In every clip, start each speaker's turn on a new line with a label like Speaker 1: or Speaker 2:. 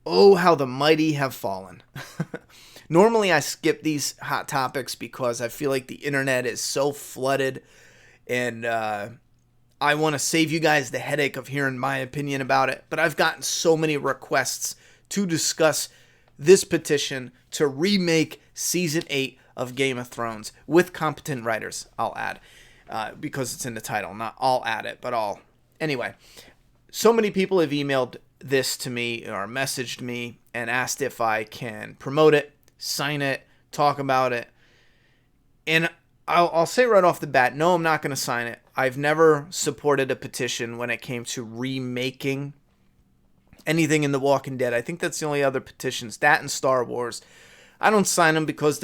Speaker 1: Oh, how the mighty have fallen. Normally, I skip these hot topics because I feel like the internet is so flooded, and I want to save you guys the headache of hearing my opinion about it. But I've gotten so many requests to discuss this petition to remake season 8 of Game of Thrones with competent writers, I'll add, because it's in the title. Not I'll add it, but I'll. Anyway, so many people have emailed this to me or messaged me and asked if I can promote it, sign it, talk about it. And I'll say right off the bat, no, I'm not going to sign it. I've never supported a petition when it came to remaking anything in The Walking Dead. I think that's the only other petitions. That and Star Wars. I don't sign them because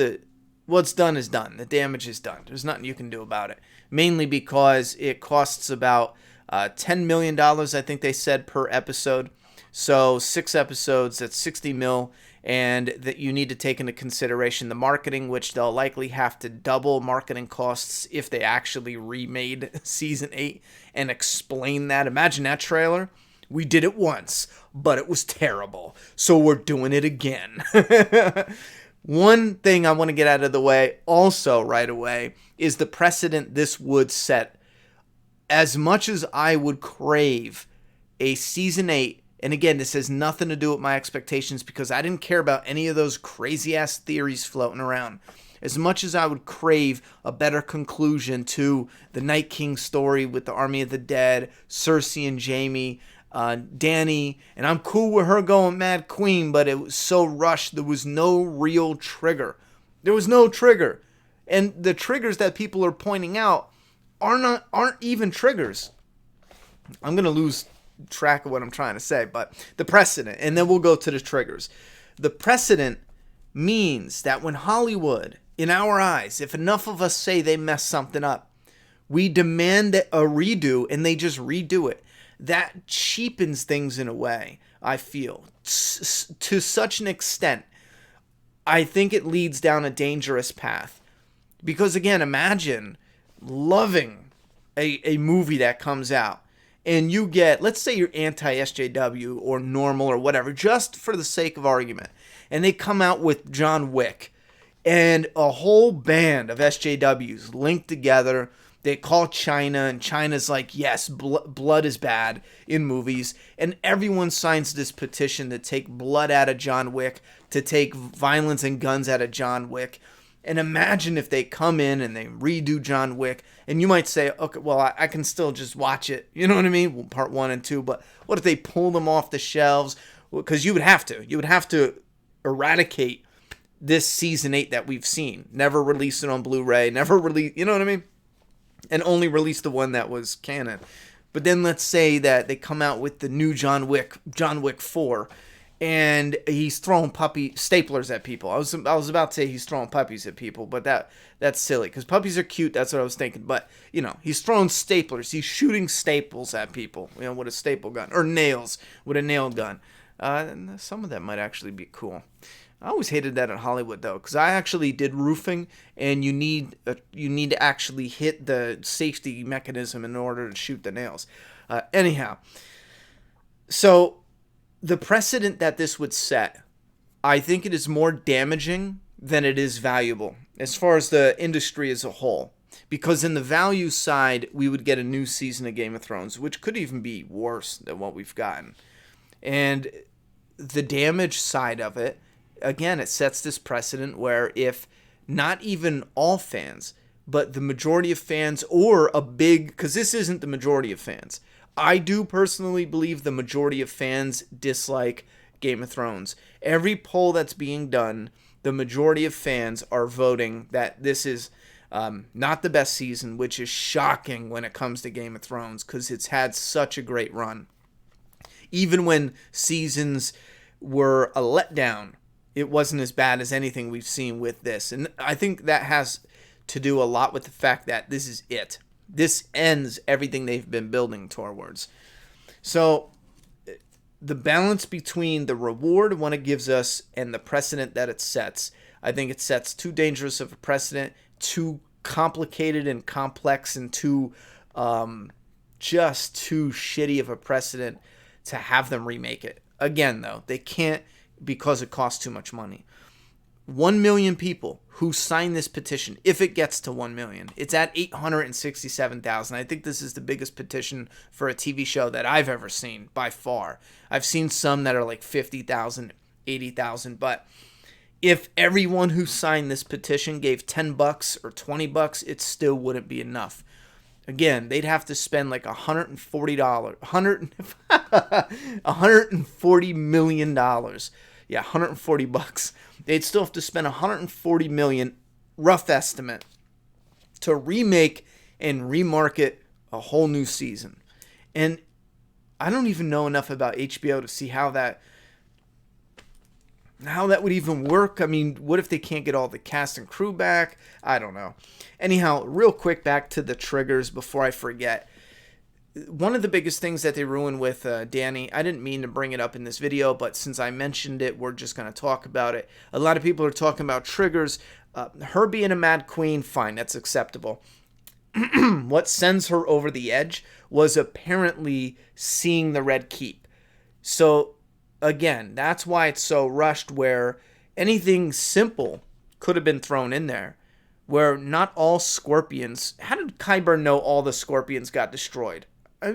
Speaker 1: what's done is done. The damage is done. There's nothing you can do about it. Mainly because it costs about $10 million, I think they said, per episode. So 6 episodes, that's 60 mil. And that you need to take into consideration the marketing, which they'll likely have to double marketing costs if they actually remade season 8 and explain that. Imagine that trailer. We did it once, but it was terrible. So we're doing it again. One thing I want to get out of the way also right away is the precedent this would set. As much as I would crave a season 8, and again, this has nothing to do with my expectations because I didn't care about any of those crazy-ass theories floating around. As much as I would crave a better conclusion to the Night King story with the Army of the Dead, Cersei and Jaime, Dany, and I'm cool with her going Mad Queen, but it was so rushed, there was no real trigger. There was no trigger. And the triggers that people are pointing out aren't even triggers. I'm going to lose track of what I'm trying to say, but the precedent, and then we'll go to the triggers. The precedent means that when Hollywood, in our eyes, if enough of us say they messed something up, we demand a redo and they just redo it. That cheapens things in a way, I feel, to such an extent. I think it leads down a dangerous path. Because again, imagine loving a movie that comes out and you get, let's say you're anti-SJW or normal or whatever, just for the sake of argument, and they come out with John Wick and a whole band of SJWs linked together. They call China, and China's like, yes, blood is bad in movies, and everyone signs this petition to take blood out of John Wick, to take violence and guns out of John Wick. And imagine if they come in and they redo John Wick, and you might say, okay, well, I can still just watch it. You know what I mean? Part 1 and 2. But what if they pull them off the shelves? Because you would have to. You would have to eradicate this season 8 that we've seen. Never release it on Blu-ray. Never release, you know what I mean? And only release the one that was canon. But then let's say that they come out with the new John Wick 4. And he's throwing staplers at people. I was about to say he's throwing puppies at people, but that's silly because puppies are cute. That's what I was thinking. But he's throwing staplers. He's shooting staples at people. With a staple gun or nails with a nail gun. Some of that might actually be cool. I always hated that in Hollywood though, because I actually did roofing, and you need to actually hit the safety mechanism in order to shoot the nails. Anyhow, so. The precedent that this would set, I think it is more damaging than it is valuable as far as the industry as a whole. Because in the value side, we would get a new season of Game of Thrones, which could even be worse than what we've gotten. And the damage side of it, again, it sets this precedent where if not even all fans, but the majority of fans or because this isn't the majority of fans. I do personally believe the majority of fans dislike Game of Thrones. Every poll that's being done, the majority of fans are voting that this is not the best season, which is shocking when it comes to Game of Thrones because it's had such a great run. Even when seasons were a letdown, it wasn't as bad as anything we've seen with this. And I think that has to do a lot with the fact that this is it. This ends everything they've been building towards. So the balance between the reward one it gives us and the precedent that it sets, I think it sets too dangerous of a precedent, too complicated and complex, and just too shitty of a precedent to have them remake it. Again, though, they can't because it costs too much money. 1 million people who sign this petition, if it gets to 1 million. It's at 867,000. I think this is the biggest petition for a TV show that I've ever seen, by far. I've seen some that are like 50,000, 80,000, but if everyone who signed this petition gave $10 or $20, it still wouldn't be enough. Again, they'd have to spend like $140 million. Yeah, $140. They'd still have to spend $140 million, rough estimate, to remake and remarket a whole new season. And I don't even know enough about HBO to see how that would even work. I mean, what if they can't get all the cast and crew back? I don't know. Anyhow, real quick, back to the triggers before I forget. One of the biggest things that they ruined with Dany, I didn't mean to bring it up in this video, but since I mentioned it, we're just going to talk about it. A lot of people are talking about triggers. Her being a mad queen, fine, that's acceptable. What sends her over the edge was apparently seeing the Red Keep. So, again, that's why it's so rushed, where anything simple could have been thrown in there. Where not all scorpions... How did Qyburn know all the scorpions got destroyed?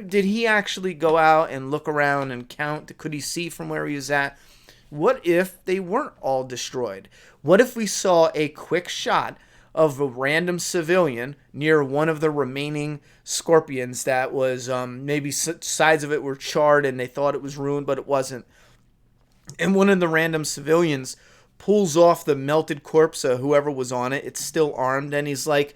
Speaker 1: Did he actually go out and look around and count? Could he see from where he was at? What if they weren't all destroyed? What if we saw a quick shot of a random civilian near one of the remaining scorpions that was maybe sides of it were charred and they thought it was ruined, but it wasn't. And one of the random civilians pulls off the melted corpse of whoever was on it. It's still armed, and he's like,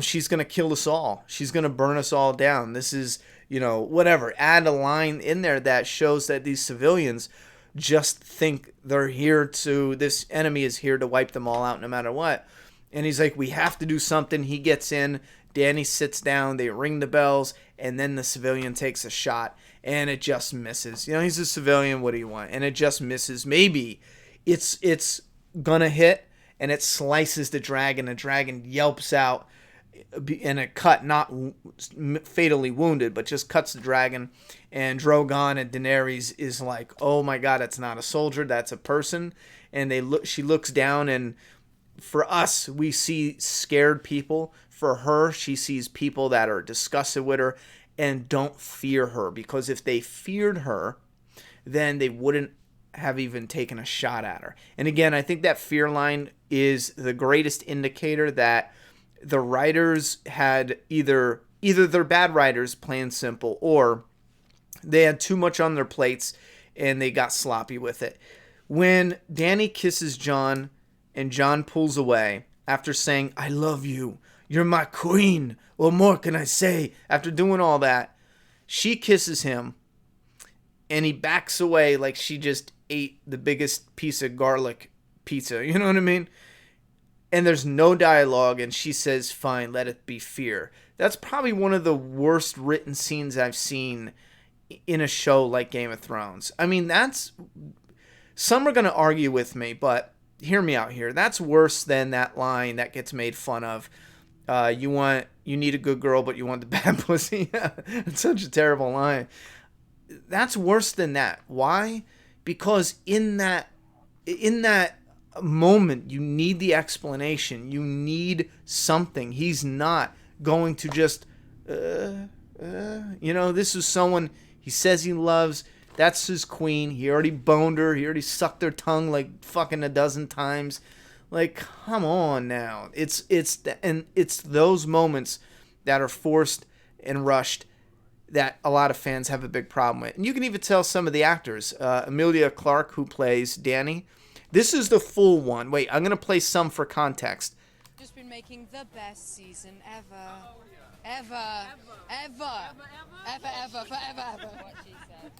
Speaker 1: she's going to kill us all. She's going to burn us all down. This is, whatever. Add a line in there that shows that these civilians just think this enemy is here to wipe them all out no matter what. And he's like, we have to do something. He gets in. Dany sits down. They ring the bells, and then the civilian takes a shot, and it just misses. He's a civilian. What do you want? And it just misses. Maybe it's gonna hit, and it slices the dragon. The dragon yelps out in a cut, not fatally wounded, but just cuts the dragon. And Drogon and Daenerys is like, oh my god, it's not a soldier, that's a person. And she looks down, and for us, we see scared people. For her, she sees people that are disgusted with her and don't fear her, because if they feared her, then they wouldn't have even taken a shot at her. And again, I think that fear line is the greatest indicator that the writers had either they're bad writers, plain simple, or they had too much on their plates and they got sloppy with it. When Dany kisses Jon and Jon pulls away after saying, I love you, you're my queen, what more can I say? After doing all that, she kisses him and he backs away like she just ate the biggest piece of garlic pizza. You know what I mean? And there's no dialogue, and she says, fine, let it be fear. That's probably one of the worst written scenes I've seen in a show like Game of Thrones. I mean, some are going to argue with me, but hear me out here. That's worse than that line that gets made fun of. You need a good girl, but you want the bad pussy. It's such a terrible line. That's worse than that. Why? Because in that moment, you need the explanation. You need something. He's not going to just, this is someone he says he loves. That's his queen. He already boned her. He already sucked her tongue like fucking a dozen times. Like, come on now. It's those moments that are forced and rushed that a lot of fans have a big problem with. And you can even tell some of the actors. Emilia Clarke, who plays Dany. This is the full one. Wait, I'm going to play some for context.
Speaker 2: Just been making the best season ever. Ever. What she said.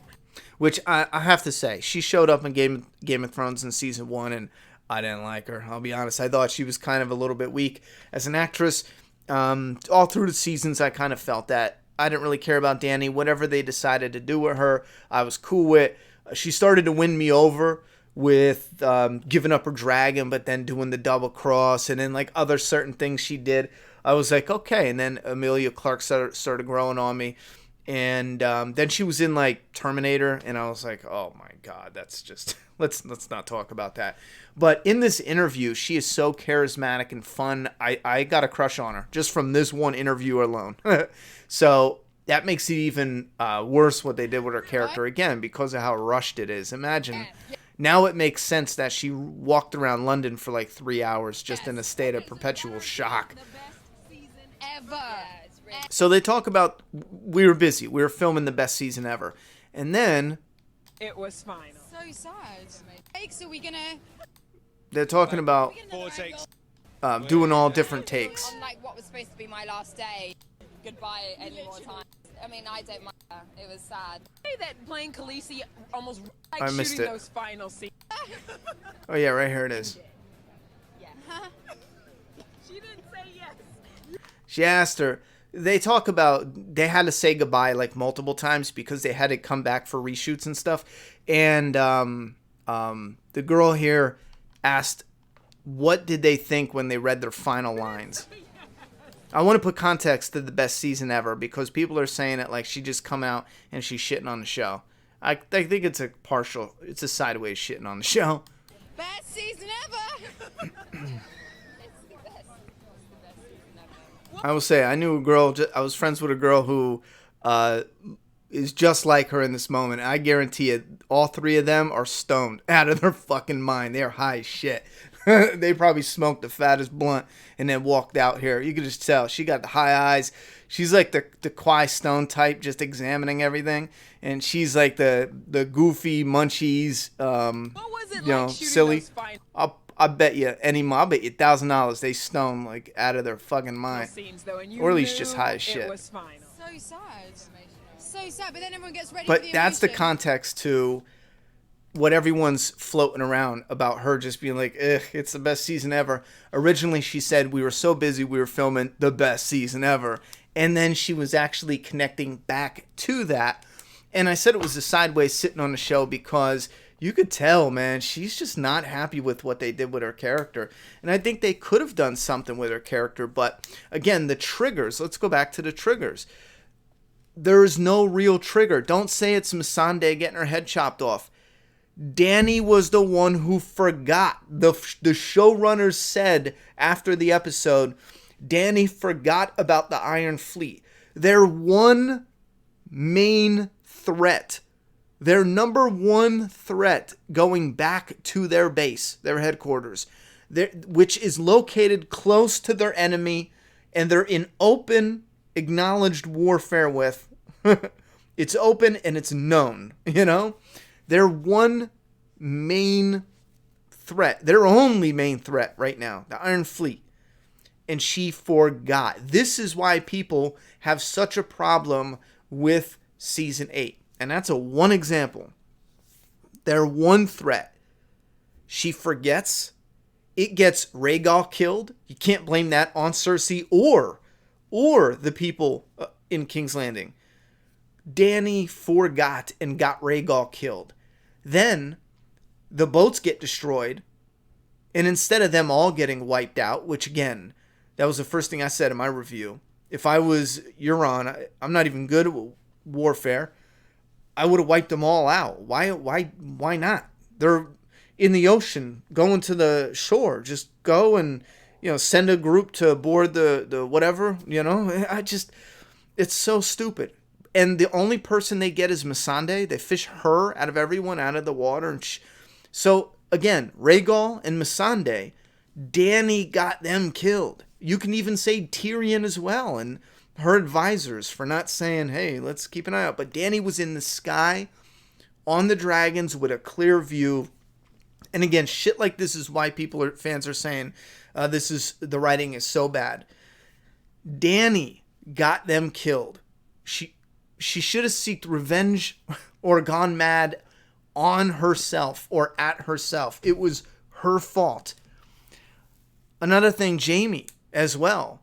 Speaker 1: Which I have to say, she showed up in Game of Thrones in season 1, and I didn't like her. I'll be honest. I thought she was kind of a little bit weak as an actress. All through the seasons, I kind of felt that. I didn't really care about Dany. Whatever they decided to do with her, I was cool with. She started to win me over with giving up her dragon, but then doing the double cross, and then like other certain things she did. I was like, okay. And then Emilia Clarke started growing on me. And then she was in like Terminator, and I was like, oh my god, that's just let's not talk about that. But in this interview, she is so charismatic and fun. I got a crush on her just from this one interview alone. So that makes it even worse what they did with her character again because of how rushed it is. Imagine. Now it makes sense that she walked around London for like 3 hours just in a state of perpetual shock.
Speaker 2: Ever.
Speaker 1: So they talk about we were busy. We were filming the best season ever. And then
Speaker 3: it was final.
Speaker 2: So sad. Takes are we gonna?
Speaker 1: They're talking about
Speaker 4: 4 takes.
Speaker 1: doing all different takes.
Speaker 5: On like what was supposed to be my last day. Goodbye any more time. I mean, I don't mind. It was sad.
Speaker 3: Say that playing Khaleesi almost like
Speaker 1: I missed
Speaker 3: shooting
Speaker 1: it.
Speaker 3: those final scenes.
Speaker 1: Oh yeah, right here it is.
Speaker 5: Yeah.
Speaker 3: She didn't say yes.
Speaker 1: She asked her. They talk about they had to say goodbye like multiple times because they had to come back for reshoots and stuff. And the girl here asked, what did they think when they read their final lines? I want to put context to the best season ever because people are saying it like she just come out and she's shitting on the show. I think it's a sideways shitting on the show.
Speaker 2: Best season ever.
Speaker 1: I will say, I knew a girl, I was friends with a girl who is just like her in this moment. I guarantee it, all three of them are stoned out of their fucking mind. They're high as shit. They probably smoked the fattest blunt and then walked out here. You could just tell. She got the high eyes. She's like the quiet stone type, just examining everything. And she's like the goofy munchies,
Speaker 3: What was it like shooting
Speaker 1: silly.
Speaker 3: those final
Speaker 1: I'll bet you $1,000 they stone like out of their fucking mind.
Speaker 3: scenes though, and you
Speaker 1: Or at least
Speaker 3: knew
Speaker 1: just high as shit.
Speaker 3: It was final.
Speaker 2: So sad. So sad. But then everyone gets ready.
Speaker 1: But
Speaker 2: for the
Speaker 1: that's the
Speaker 2: emotion.
Speaker 1: context to what everyone's floating around about her just being like, ugh, it's the best season ever. Originally, she said we were so busy we were filming the best season ever. And then she was actually connecting back to that. And I said it was a sideways sitting on the show because you could tell, man, she's just not happy with what they did with her character. And I think they could have done something with her character. But again, the triggers, let's go back to the triggers. There is no real trigger. Don't say it's Missandei getting her head chopped off. Dany was the one who forgot. The showrunners said after the episode, Dany forgot about the Iron Fleet. Their one main threat, their number one threat going back to their base, their headquarters, which is located close to their enemy, and they're in open, acknowledged warfare with. It's open and it's known, you know? Their one main threat, their only main threat right now, the Iron Fleet. And she forgot. This is why people have such a problem with Season 8. And that's a one example. Their one threat. She forgets. It gets Rhaegal killed. You can't blame that on Cersei or the people in King's Landing. Dany forgot and got Rhaegal killed. Then the boats get destroyed. And instead of them all getting wiped out, which again, that was the first thing I said in my review. If I was Euron, I'm not even good at warfare. I would have wiped them all out. Why not? They're in the ocean, going to the shore. Just go and, send a group to board the whatever, it's so stupid. And the only person they get is Missandei. They fish her out of everyone, out of the water. And so, again, Rhaegal and Missandei, Dany got them killed. You can even say Tyrion as well and her advisors for not saying, hey, let's keep an eye out. But Dany was in the sky on the dragons with a clear view. And again, shit like this is why fans are saying the writing is so bad. Dany got them killed. She should have sought revenge or gone mad on herself or at herself. It was her fault. Another thing, Jaime as well.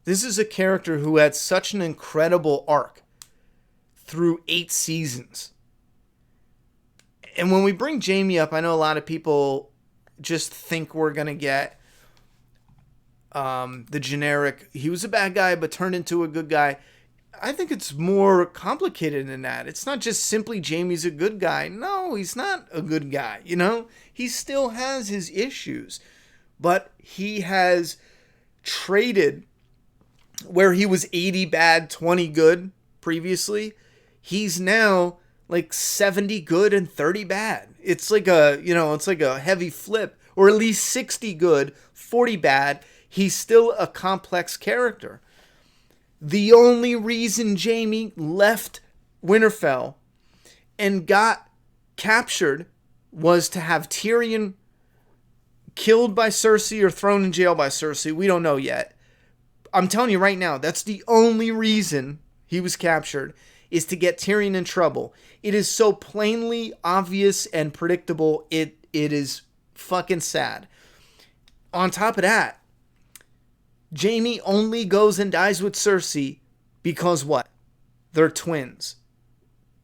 Speaker 1: This is a character who had such an incredible arc through 8 seasons. And when we bring Jaime up, I know a lot of people just think we're going to get the generic, he was a bad guy but turned into a good guy. I think it's more complicated than that. It's not just simply Jaime's a good guy. No, he's not a good guy, you know? He still has his issues. But he has traded where he was 80 bad, 20 good previously. He's now like 70 good and 30 bad. It's like a heavy flip, or at least 60 good, 40 bad. He's still a complex character. The only reason Jaime left Winterfell and got captured was to have Tyrion killed by Cersei or thrown in jail by Cersei. We don't know yet. I'm telling you right now, that's the only reason he was captured, is to get Tyrion in trouble. It is so plainly obvious and predictable. It is fucking sad. On top of that, Jaime only goes and dies with Cersei because what? They're twins.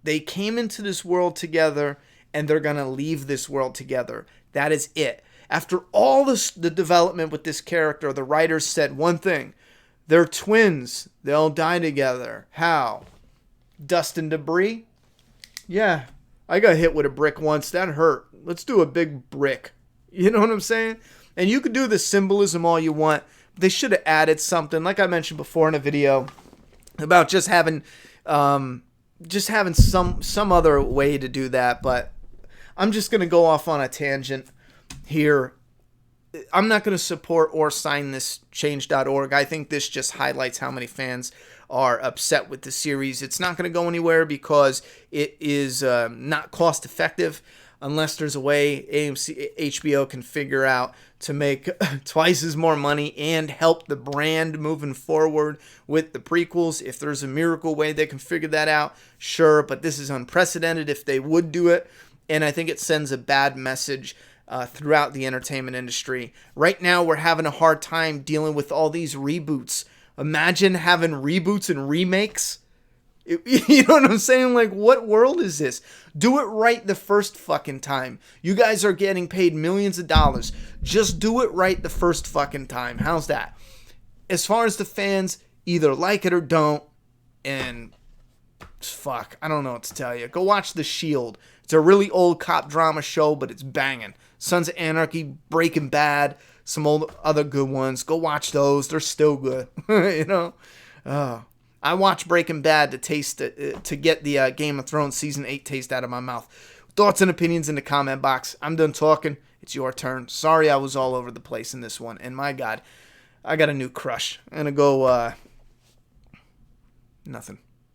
Speaker 1: They came into this world together, and they're going to leave this world together. That is it. After all the development with this character, the writers said one thing. They're twins. They'll die together. How? Dust and debris? Yeah. I got hit with a brick once. That hurt. Let's do a big brick. You know what I'm saying? And you could do the symbolism all you want. They should have added something, like I mentioned before in a video, about just having some other way to do that. But I'm just going to go off on a tangent here. I'm not going to support or sign this change.org. I think this just highlights how many fans are upset with the series. It's not going to go anywhere because it is not cost effective unless there's a way HBO can figure out to make twice as more money and help the brand moving forward with the prequels. If there's a miracle way they can figure that out, sure, but this is unprecedented if they would do it, and I think it sends a bad message throughout the entertainment industry. Right now, we're having a hard time dealing with all these reboots. Imagine having reboots and remakes. You know what I'm saying? Like, what world is this? Do it right the first fucking time. You guys are getting paid millions of dollars. Just do it right the first fucking time. How's that? As far as the fans, either like it or don't. And fuck, I don't know what to tell you. Go watch The Shield. It's a really old cop drama show, but it's banging. Sons of Anarchy, Breaking Bad, some old other good ones. Go watch those. They're still good. You know? I watched Breaking Bad to get the Game of Thrones Season 8 taste out of my mouth. Thoughts and opinions in the comment box. I'm done talking. It's your turn. Sorry I was all over the place in this one. And my God, I got a new crush. I'm going to go... nothing.